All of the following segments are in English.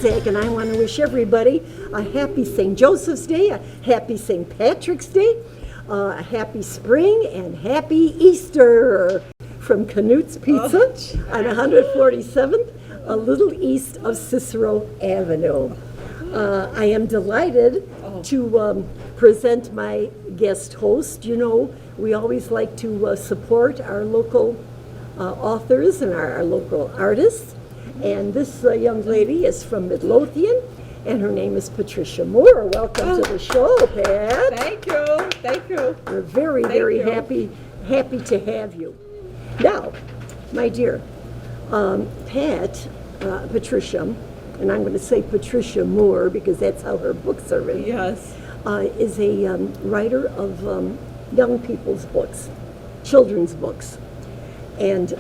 Franzak, and I want to wish everybody a happy St. Joseph's Day, a happy St. Patrick's Day, a happy spring, and happy Easter from Canute's Pizza on 147th, a little east of Cicero Avenue. I am delighted to present my guest host. You know, we always like to support our local authors and our local artists. And this young lady is from Midlothian, and her name is Patricia Moore. Welcome to the show, Pat. Thank you. Thank you. We're very happy to have you. Now, my dear, Patricia, and I'm going to say Patricia Moore because that's how her books are written. Yes. Is a writer of young people's books, children's books. And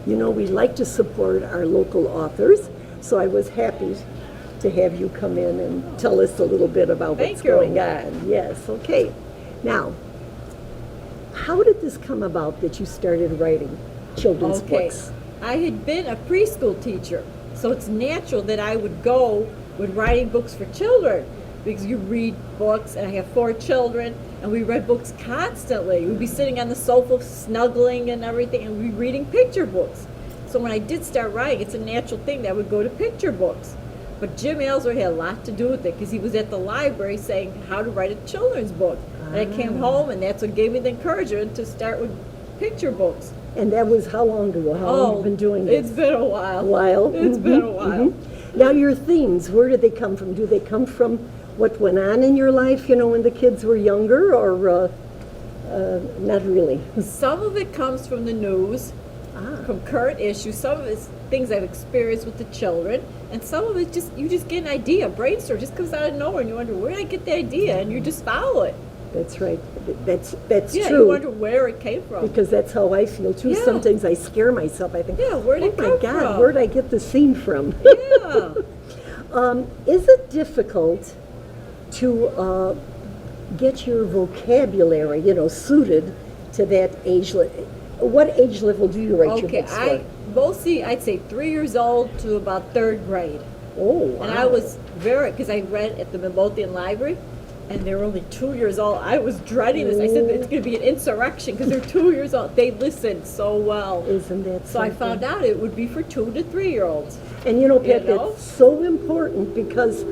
you know, we like to support our local authors, so I was happy to have you come in and tell us a little bit about what's going on. Yes, okay. Now, how did this come about that you started writing children's books? I had been a preschool teacher, so it's natural that I would go with writing books for children, because you read books, and I have 4 children, and we read books constantly. We'd be sitting on the sofa snuggling and everything, and we'd be reading picture books. So when I did start writing, it's a natural thing that I would go to picture books. But Jim Aylesworth had a lot to do with it, because he was at the library saying how to write a children's book. And I came home, and that's what gave me the encouragement to start with picture books. And that was how long ago? How long have you been doing this? It's been a while. A while? It's been a while. Now, your themes, where do they come from? Do they come from what went on in your life, you know, when the kids were younger, or not really? Some of it comes from the news, from current issues. Some of it's things I've experienced with the children, and some of it you just get an idea, a brainstorm, just comes out of nowhere, and you wonder, where did I get the idea? And you just follow it. That's right. That's yeah, true. You wonder where it came from. Because that's how I feel too. Yeah. Sometimes I scare myself. I think, where did it come oh my God, from? where did I get the scene from? Yeah. Is it difficult to get your vocabulary, you know, suited to that age level? What age level do you write your books for? Mostly, I'd say 3 years old to about 3rd grade. Oh, wow. And I was because I read at the Midlothian Library, and they were only 2 years old. I was dreading this. I said, it's going to be an insurrection, because they're 2 years old. They listened so well. Isn't that so something? I found out it would be for 2 to 3 year olds. And you know, Pat, that's so important, because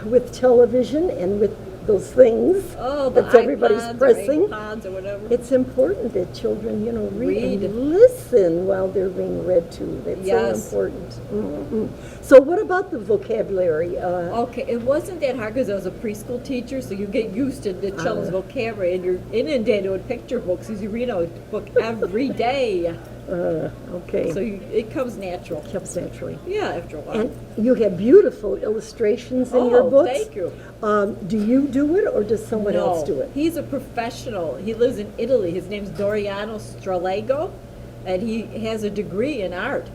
with television and with those things that everybody's pressing, or whatever, it's important that children, you know, read and listen while they're being read to. That's so important. Mm-hmm. So what about the vocabulary? It wasn't that hard, because I was a preschool teacher, so you get used to the children's vocabulary, and you're inundated with picture books as you read a book every day. Okay. So it comes natural. Comes naturally. Yeah, after a while. And you have beautiful illustrations in your books. Thank you. Do you do it, or does someone else do it? He's a professional. He lives in Italy. His name's Doriano Stralego, and he has a degree in art.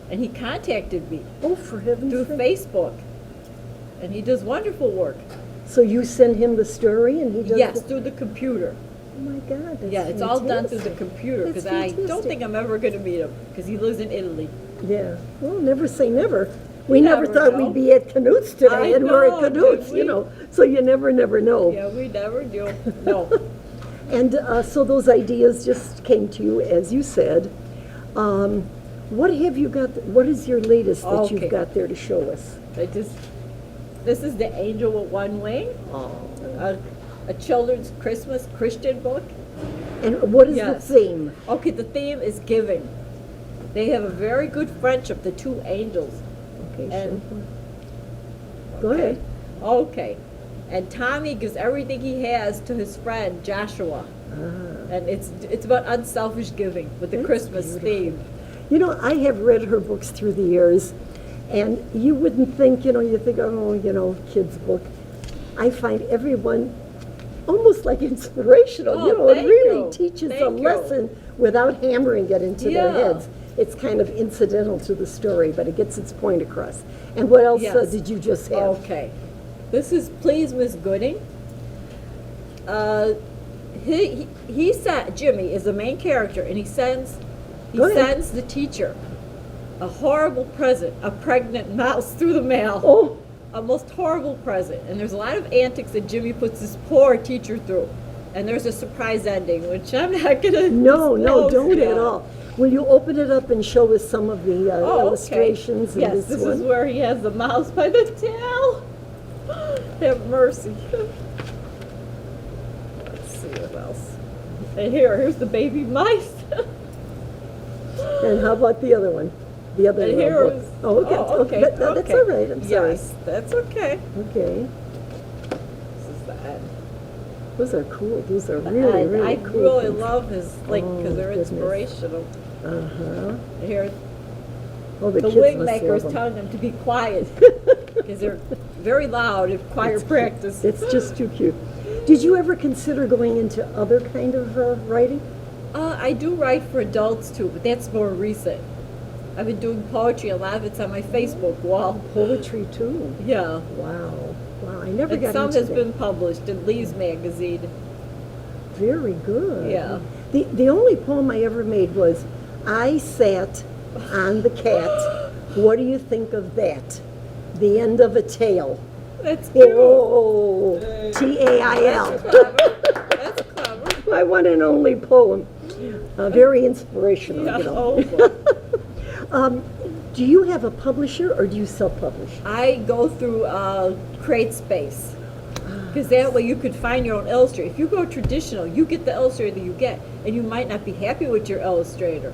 And he contacted me. Oh, for heaven's sake. Through Facebook. And he does wonderful work. So you send him the story, and he does Yes, through the computer. Oh my God, that's it's all done through the computer, because I don't think I'm ever going to meet him, because he lives in Italy. Yeah, well, never say never. We never thought know. we'd be at Canute's today, and we're at Canute's, you know, so you never know. Yeah, we never do. No. And so those ideas just came to you, as you said. What have you got, what is your latest that you've got there to show us? This is The Angel with One Wing. A children's Christmas Christian book. And what is the theme? Okay, the theme is giving. They have a very good friendship, the 2 angels. Okay, Go ahead. Okay. And Tommy gives everything he has to his friend Joshua. And it's about unselfish giving with the Christmas theme. You know, I have read her books through the years, and you wouldn't think, you know, you think, oh, you know, kids' book. I find everyone almost like inspirational. You know, it really teaches a lesson without hammering it into their heads. It's kind of incidental to the story, but it gets its point across. And what else did you just have? Okay. This is Please Miss Gooding. He said, Jimmy is the main character, and he sends the teacher a horrible present, a pregnant mouse through the mail. Oh, A most horrible present. And there's a lot of antics that Jimmy puts this poor teacher through. And there's a surprise ending, which I'm not going to no, don't yet. at all. Will you open it up and show us some of the Oh, illustrations okay. in Yes, this one? is where he has the mouse by the tail. Have mercy. Let's see what else. And here's the baby mice. And how about the other one? The other And book? here's Oh, okay. That's okay. all right. I'm sorry. Yes, that's okay. Okay. This is the end. Those are cool. Those are The really, end. really I cool. really things. love his, like, because Oh, they're goodness. inspirational. Uh-huh. And here, Oh, the kids wig must maker's love 'em. telling them to be quiet because they're very loud at choir practice. It's just too cute. Did you ever consider going into other kind of writing? I do write for adults too, but that's more recent. I've been doing poetry. A lot of it's on my Facebook wall. Poetry too. Yeah. Wow. Wow. I never And got some into has that. been published in Lee's magazine. Very good. Yeah. The only poem I ever made was, I sat on the cat. What do you think of that? The end of a tale. That's cute. Oh, T-A-I-L. That's clever. That's clever. My one and only poem. Very inspirational, Yeah, you know. oh, boy. Do you have a publisher or do you self-publish? I go through CreateSpace because that way you could find your own illustrator. If you go traditional, you get the illustrator that you get, and you might not be happy with your illustrator.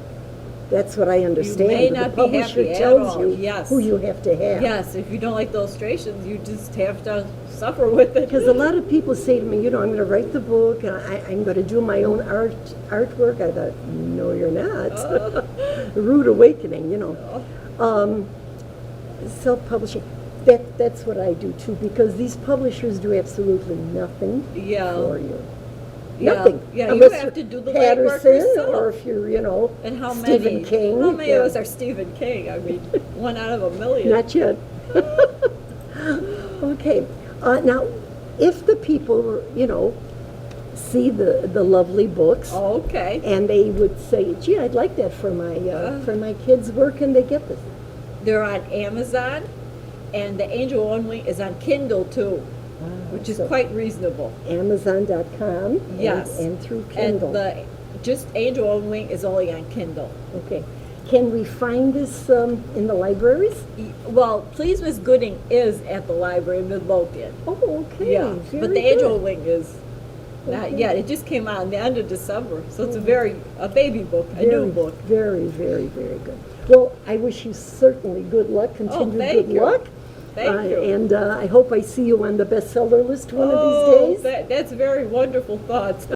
That's what I understand. may but not the be publisher happy at tells all. you Yes. who you have to have. Yes, if you don't like the illustrations, you just have to suffer with it. Because a lot of people say to me, you know, I'm going to write the book, and I'm going to do my own artwork. I thought, no, you're not. The rude awakening, you know. Self-publishing. That's what I do too, because these publishers do absolutely nothing Yeah. for you. Yeah, Nothing. yeah, you Unless have you're to do the legwork Patterson, yourself. or if you're, you know, And how Stephen many? King. How many yeah. of us are Stephen King? I mean, 1 out of a million. Not yet. Okay. Now, if the people, you know, see the lovely books, Oh, okay. and they would say, "Gee, I'd like that for my kids," where can they get this? They're on Amazon, and the Angel on Wing is on Kindle too, which is So, quite reasonable. Amazon.com. Yes. And through Kindle. And the just Angel on Wing is only on Kindle. Okay. Can we find this in the libraries? Well, Please Miss Gooding is at the library in Midlothian. Oh, okay. Yeah, Very but the good. Angel on Wing is not Okay. yet. It just came out in the end of December, so it's a baby book, a new book. Very, very, very good. Well, I wish you certainly good luck, continued thank good you. luck. Thank you. And I hope I see you on the bestseller list one of these days. That's very wonderful thoughts.